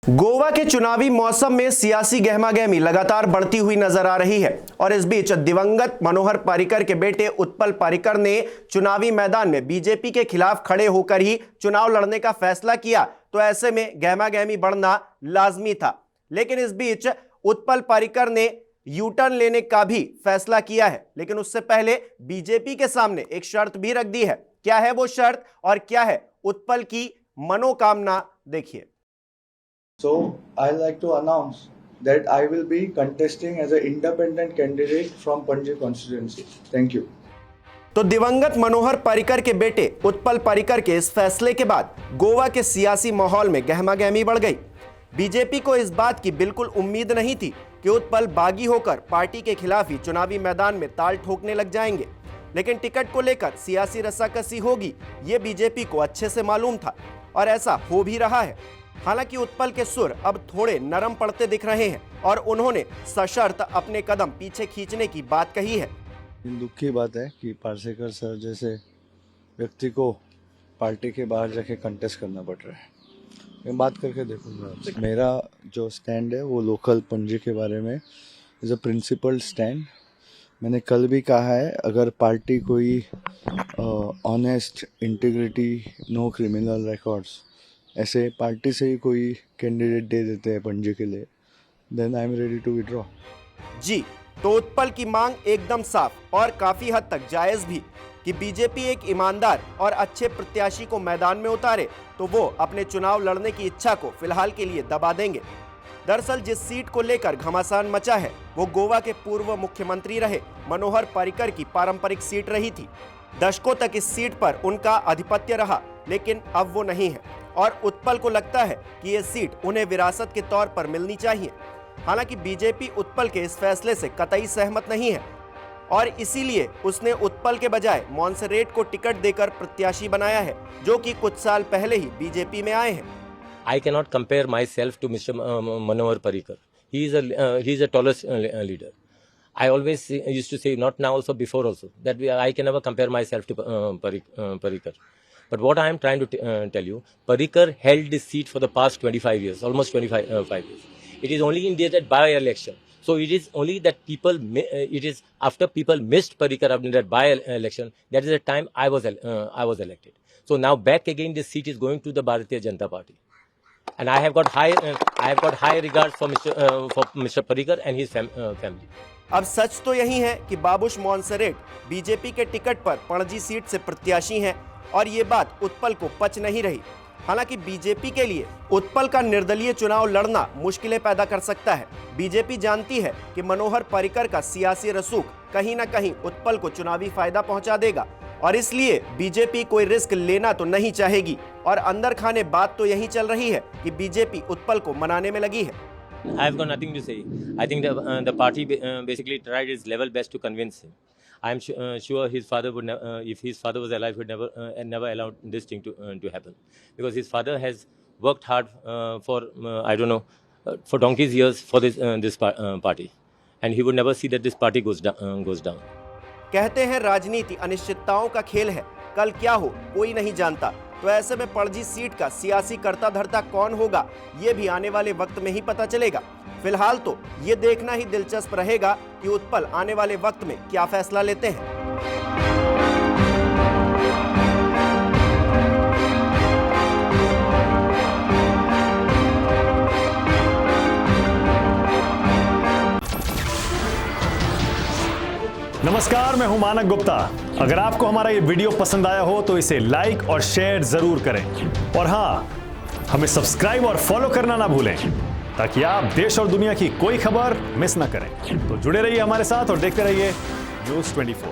गोवा के चुनावी मौसम में सियासी गहमागहमी लगातार बढ़ती हुई नजर आ रही है और इस बीच दिवंगत मनोहर पर्रिकर के बेटे उत्पल पर्रिकर ने चुनावी मैदान में बीजेपी के खिलाफ खड़े होकर ही चुनाव लड़ने का फैसला किया। तो ऐसे में गहमागहमी बढ़ना लाजमी था, लेकिन इस बीच उत्पल पर्रिकर ने यू टर्न लेने का भी फैसला किया है। लेकिन उससे पहले बीजेपी के सामने एक शर्त भी रख दी है। क्या है वो शर्त और क्या है उत्पल की मनोकामना, देखिए। So I like to announce that I will be contesting as an independent candidate from Panji constituency. Thank you. तो दिवंगत मनोहर पर्रिकर के बेटे उत्पल पर्रिकर के इस फैसले के बाद गोवा के सियासी माहौल में गहमागहमी बढ़ गई। बीजेपी को इस बात की बिल्कुल उम्मीद नहीं थी कि उत्पल बागी होकर पार्टी के खिलाफ ही चुनावी मैदान में ताल ठोकने लग जाएंगे, लेकिन टिकट को लेकर सियासी रस्साकसी होगी ये बीजेपी को अच्छे से मालूम था और ऐसा हो भी रहा है। हालांकि उत्पल के सुर अब थोड़े नरम पड़ते दिख रहे हैं और उन्होंने सशर्त अपने कदम पीछे खींचने की बात कही है। दुख की बात है कि पार्सेकर सर जैसे व्यक्ति को पार्टी के बाहर जाके कंटेस्ट करना पड़ रहा है। मैं बात करके देखूंगा। मेरा जो स्टैंड है वो लोकल पंजी के बारे में इज़ अ प्रिंसिपल स्टैंड। मैंने कल भी कहा है, अगर पार्टी कोई honest, integrity, no criminal records ऐसे पार्टी से ही कोई कैंडिडेट दे देते हैं पंजी के लिए, then I am ready to withdraw. जी, तो उत्पल की मांग एकदम साफ और काफी हद तक जायज भी कि बीजेपी एक ईमानदार और अच्छे प्रत्याशी को मैदान में उतारे तो वो अपने चुनाव लड़ने की इच्छा को फिलहाल के लिए दबा देंगे। दरअसल जिस सीट को लेकर घमासान मचा है वो गोवा के पूर्व मुख्यमंत्री रहे मनोहर पर्रिकर की पारंपरिक सीट रही थी। दशकों तक इस सीट पर उनका आधिपत्य रहा, लेकिन अब वो नहीं है और उत्पल को लगता है कि ये सीट उन्हें विरासत के तौर पर मिलनी चाहिए। हालांकि बीजेपी उत्पल के इस फैसले से कतई सहमत नहीं है और इसीलिए उसने उत्पल के बजाय मॉन्सेरेट को टिकट देकर प्रत्याशी बनाया है, जो कि कुछ साल पहले ही बीजेपी में आए हैं। I cannot compare myself to Mr. Manohar Parrikar. He is a tallest leader. I always used to say, not now also, before also, that I can never compare myself to Parrikar. But what I am trying to tell you, Parrikar held this seat for the past 25 years, almost 25 years. It is only in that by-election. So it is only that it is after people missed Parrikar in that by-election, that is the time I was elected. So now back again, this seat is going to the Bharatiya Janata Party. And I have got high regards for Mr. Parrikar and his family. अब सच तो यही है कि Babush मॉन्सेरेट BJP के ticket पर Panaji seat से प्रत्याशी हैं और ये बात उत्पल को पच नहीं रही। हालांकि बीजेपी के लिए उत्पल का निर्दलीय चुनाव लड़ना मुश्किलें पैदा कर सकता है। बीजेपी जानती है कि मनोहर पर्रिकर का सियासी रसूख कहीं ना कहीं उत्पल को चुनावी फायदा पहुंचा देगा और इसलिए बीजेपी कोई रिस्क लेना तो नहीं चाहेगी और अंदर खाने बात तो यही चल रही है कि बीजेपी उत्पल को मनाने में लगी है। I have got nothing to say. I think the party basically tried its level best to convince him. I am sure his father would if his father was alive, would never allow this thing to happen, because his father has worked hard for I don't know for donkey's years for this party, and he would never see that this party goes down. कहते हैं राजनीति अनिश्चितताओं का खेल है, कल क्या हो कोई नहीं जानता। तो ऐसे में पणजी सीट का सियासी कर्ता धर्ता कौन होगा ये भी आने वाले वक्त में ही पता चलेगा। फिलहाल तो ये देखना ही दिलचस्प रहेगा कि उत्पल आने वाले वक्त में क्या फैसला लेते हैं। नमस्कार, मैं हूं मानक गुप्ता। अगर आपको हमारा ये वीडियो पसंद आया हो तो इसे लाइक और शेयर जरूर करें और हाँ, हमें सब्सक्राइब और फॉलो करना ना भूलें ताकि आप देश और दुनिया की कोई खबर मिस ना करें। तो जुड़े रहिए हमारे साथ और देखते रहिए News 24।